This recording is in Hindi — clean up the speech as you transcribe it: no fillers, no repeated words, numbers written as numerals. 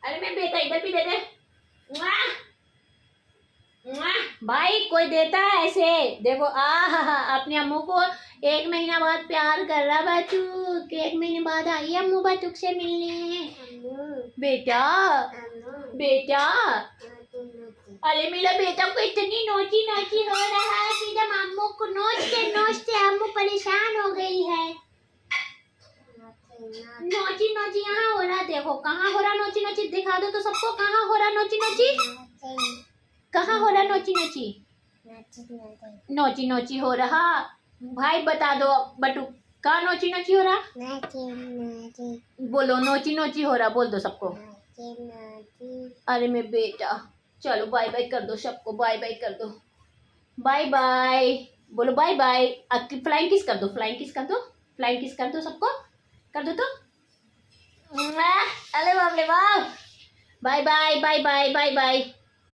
अरे मैं बेटा इधर भी दे दे भाई। कोई देता है ऐसे? देखो अपने अम्मू को 1 महीना बाद प्यार कर रहा बाचू कि 1 महीने बाद आई अम्मू बाचुक से मिलने। बेटा बेटा, अरे मेरा बेटा को इतनी नोची नोची हो रहा है कि जब अम्मू को नोचते अम्मू परेशान हो गई है। नोची नोची यहाँ हो रहा, देखो कहाँ हो रहा नोची नोची, दिखा दो तो सबको कहाँ हो रहा नोची नोची, कहाँ हो रहा नोची नोची, नोची नोची हो रहा। भाई बता दो बटू, कहाँ नोची नोची हो रहा? बोलो नोची नोची हो रहा, बोल दो सबको। अरे मैं बेटा, चलो बाय बाय कर दो सबको, बाय बाय कर दो, बाय बाय बोलो, बाय बाय। फ्लाइंग किस कर दो, फ्लाइंग किस कर दो, फ्लाइंग किस कर दो सबको, कर दो तो। अरे बाप रे बाप, bye bye bye bye bye bye.